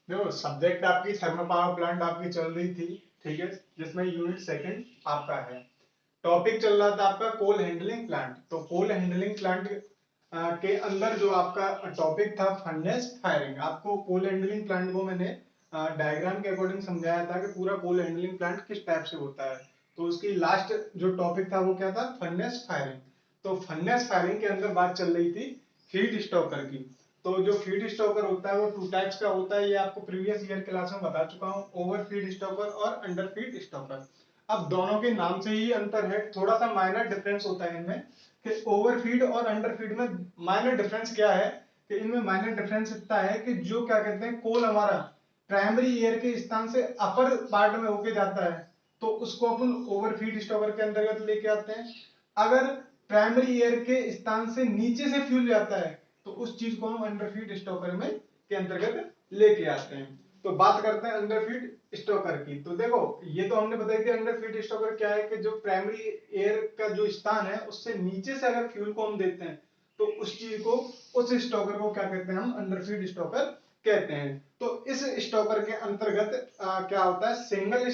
देखो सब्जेक्ट आपकी thermal power plant आपकी चल रही थी, ठीक है, जिसमें यूनिट सेकंड आपका है। टॉपिक चल रहा था आपका कोल हैंडलिंग प्लांट। तो कोल हैंडलिंग प्लांट के अंदर जो आपका टॉपिक था फर्नेस फायरिंग। आपको कोल हैंडलिंग प्लांट को मैंने डायग्राम के अकॉर्डिंग समझाया था कि पूरा कोल हैंडलिंग प्लांट किस टाइप से होता है। तो उसकी लास्ट जो टॉपिक था वो क्या था, फर्नेस फायरिंग। तो फर्नेस फायरिंग के अंदर बात चल रही थी हीट स्टोकर की। तो जो फीड स्टॉकर होता है वो टू टाइप्स का होता है, ये आपको प्रीवियस ईयर क्लास में बता चुका हूँ, ओवर फीड स्टॉकर और अंडर फीड स्टॉकर। अब दोनों के नाम से ही अंतर है, थोड़ा सा माइनर डिफरेंस होता है इनमें कि ओवर फीड और अंडर फीड में माइनर डिफरेंस क्या है कि इनमें माइनर डिफरेंस इतना है कि जो क्या कहते हैं कोल हमारा प्राइमरी ईयर के स्थान से अपर पार्ट में होके जाता है तो उसको अपन ओवर फीड स्टॉकर के अंतर्गत लेके आते हैं। अगर प्राइमरी ईयर के स्थान से नीचे से फ्यूल जाता है तो उस चीज को हम अंडरफीड स्टॉकर में के अंतर्गत लेके आते हैं। तो बात करते हैं अंडरफीड स्टॉकर की। तो देखो ये तो हमने बताई थी अंडरफीड स्टॉकर क्या है कि जो प्राइमरी एयर का जो स्थान है उससे नीचे से अगर फ्यूल को हम देते हैं तो उस चीज को, उस स्टॉकर को क्या कहते हैं, हम अंडरफीड स्टॉकर कहते हैं। तो इस स्टॉकर के अंतर्गत क्या होता है, सिंगल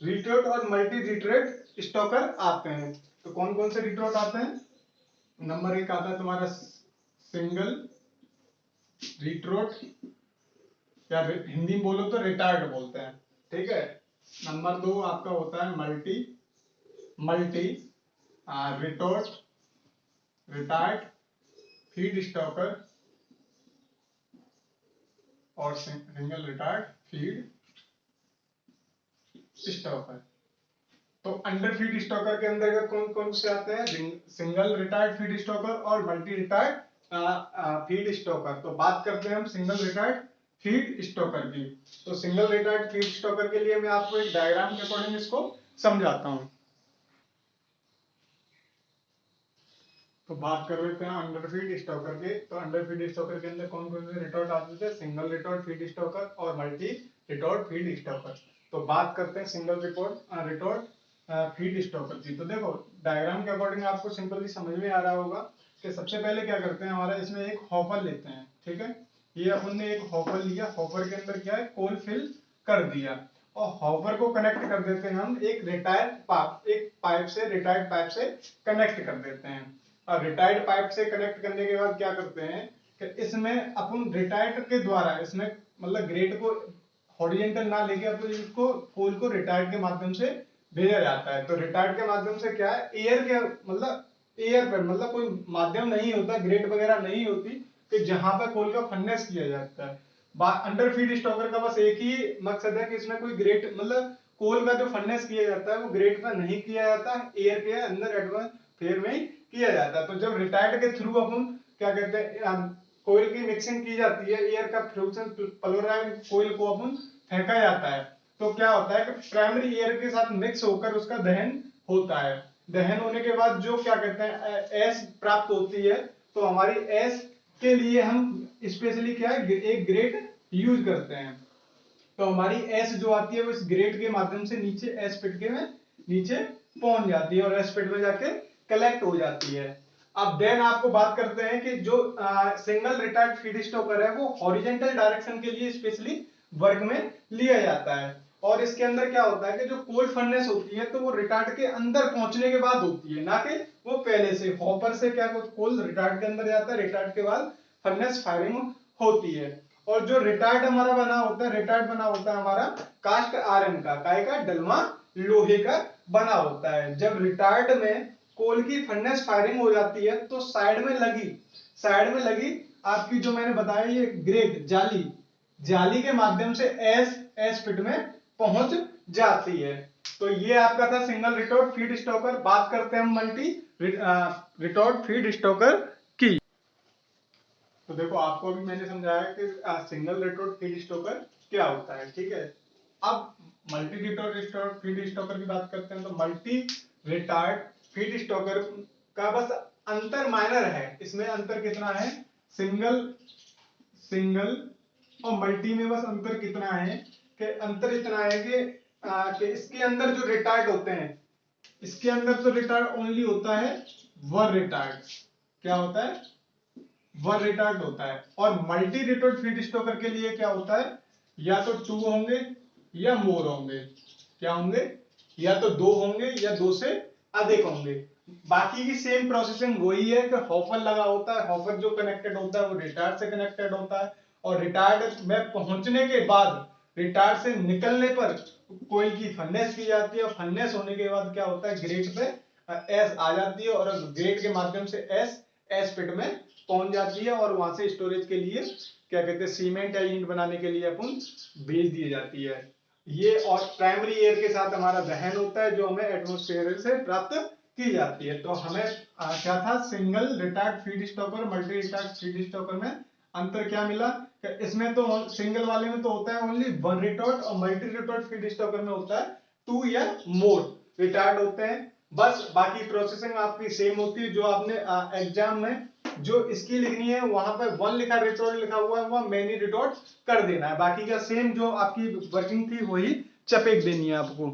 रिट्रोट और मल्टी रिट्रेट स्टॉकर आते हैं। तो कौन कौन से रिट्रोट आते हैं, नंबर एक आता है तुम्हारा सिंगल रिट्रोट, या हिंदी में बोलो तो रिटार्ड बोलते हैं, ठीक है। नंबर दो आपका होता है multi multi retort retard feed stalker और सिंगल रिटार्ड फीड स्टॉकर। तो अंडर फीड स्टॉकर के अंतर्गत कौन कौन से आते हैं, सिंगल रिटायर्ड फीड स्टॉकर और मल्टी रिटायर्ड फीड स्टॉकर। तो बात करते हैं हम सिंगल रिटायर्ड फीड स्टॉकर की। तो सिंगल रिटायर्ड फीड स्टॉकर के लिए मैं आपको एक डायग्राम के अकॉर्डिंग इसको समझाता हूं। तो बात कर लेते हैं अंडर फीड स्टॉकर के। तो अंडर फीड स्टॉकर के अंदर कौन कौन से रिटॉर्ट आते थे, सिंगल रिटॉर्ट फीड स्टॉकर और मल्टी रिटॉर्ट फीड स्टॉकर। तो बात करते हैं सिंगल रिटॉर्ट फीड स्टॉकर की। तो देखो डायग्राम के अकॉर्डिंग आपको सिंपली समझ में आ रहा होगा कि सबसे पहले क्या करते हैं, हमारा इसमें एक हॉपर लेते हैं, ठीक है। ये अपन ने एक हॉपर लिया, हॉपर के अंदर क्या है, कोल फिल कर दिया और हॉपर को कनेक्ट कर देते हैं हम एक पाइप से, रिटायर्ड पाइप से कनेक्ट कर देते हैं। और रिटायर्ड पाइप से कनेक्ट करने के बाद क्या करते हैं कि इसमें अपन रिटायर्ड के द्वारा, इसमें मतलब ग्रेड को हॉरिजॉन्टल ना लेके अपन इसको कोल को रिटायर्ड के माध्यम से भेजा जाता है। तो रिटायर्ड के माध्यम से क्या है, एयर के मतलब एयर पर, मतलब कोई माध्यम नहीं होता, ग्रेड वगैरह नहीं होती कि जहां पर कोल का फर्नेस किया जाता है। अंडर फीड स्टॉकर का बस एक ही मकसद है कि इसमें कोई ग्रेड मतलब कोल का जो फर्नेस किया जाता है वो ग्रेड पर नहीं किया जाता, एयर के अंदर एटमॉस्फेयर में ही किया जाता है। तो जब रिटायर्ड के थ्रू अपन क्या कहते हैं कोयल की मिक्सिंग की जाती है, एयर का फ्यूजन पलोराइड कोयल को अपन फेंका जाता है, तो क्या होता है कि प्राइमरी एयर के साथ मिक्स होकर उसका दहन होता है। दहन होने के बाद जो क्या कहते हैं एस प्राप्त होती है। तो हमारी एस के लिए हम स्पेशली क्या है एक ग्रेड यूज करते हैं। तो हमारी एस जो आती है वो इस ग्रेड के माध्यम से नीचे एस पिट के में नीचे पहुंच जाती है और एस पिट में जाके कलेक्ट हो जाती है। अब देन आपको बात करते हैं कि जो सिंगल रिटायर्ड फीड स्टॉकर है वो हॉरिजॉन्टल डायरेक्शन के लिए स्पेशली वर्क में लिया जाता है। और इसके अंदर क्या होता है कि जो कोल फर्नेस होती है तो वो रिटार्ड के अंदर पहुंचने के बाद होती है, ना कि वो पहले से। हॉपर से क्या कोल रिटार्ड के अंदर जाता है, रिटार्ड के बाद फर्नेस फायरिंग होती है। और जो रिटार्ड हमारा बना होता है, रिटार्ड बना होता है हमारा कास्ट आयरन का, काय का, डलमा लोहे का बना होता है। जब रिटार्ड में कोल की फर्नेस फायरिंग हो जाती है तो साइड में लगी आपकी जो मैंने बताया ये ग्रेड जाली, जाली के माध्यम से एस एस फिट में पहुंच जाती है। तो ये आपका था सिंगल रिटॉर्ट फीड स्टॉकर। बात करते हैं हम मल्टी रिटॉर्ट फीड स्टॉकर की। तो देखो आपको अभी मैंने समझाया कि सिंगल रिटॉर्ट फीड स्टॉकर क्या होता है, ठीक है। अब मल्टी रिटॉर्ट फीड स्टॉकर की बात करते हैं। तो मल्टी रिटार्ड फीड स्टॉकर का बस अंतर माइनर है। इसमें अंतर कितना है, सिंगल सिंगल और मल्टी में बस अंतर कितना है कि अंतर इतना है कि इसके अंदर जो रिटार्ड होते हैं, इसके अंदर तो रिटार्ड ओनली होता है वन रिटार्ड। क्या होता है, वन रिटार्ड होता है। और मल्टी रिटोर्ड फीड स्टॉकर के लिए क्या होता है, या तो 2 होंगे या मोर होंगे। क्या होंगे, या तो 2 होंगे या 2 से अधिक होंगे। बाकी की सेम प्रोसेसिंग वही है कि हॉपर लगा होता है, हॉपर जो कनेक्टेड होता है वो रिटार्ड से कनेक्टेड होता है, और रिटार्ड में पहुंचने के बाद, रिटार्ड से निकलने पर कोयल की फन्नेस की जाती है, और फन्नेस होने के बाद क्या होता है, ग्रेट पे एस आ जाती है, और ग्रेट के माध्यम से एस पिट में पहुंच जाती है, और वहां से स्टोरेज के लिए क्या कहते हैं, सीमेंट या ईंट बनाने के लिए अपन भेज दी जाती है। ये और प्राइमरी एयर के साथ हमारा दहन होता है जो हमें एटमॉस्फेयर से प्राप्त की जाती है। तो हमें क्या था, single retard feed stalker, multi retard feed stalker में अंतर क्या मिला, इसमें तो सिंगल वाले में तो होता है ओनली वन रिटॉर्ड, और मल्टी रिटॉर्ड फीड स्टॉकर में होता है 2 या मोर रिटार्ड होते हैं। बस बाकी प्रोसेसिंग आपकी सेम होती है। जो आपने एग्जाम में जो इसकी लिखनी है वहां पर 1 लिखा, रिटॉर्ड लिखा हुआ है, वहां मैनी रिटॉर्ड कर देना है। बाकी का सेम जो आपकी वर्किंग थी वही चपेट देनी है आपको।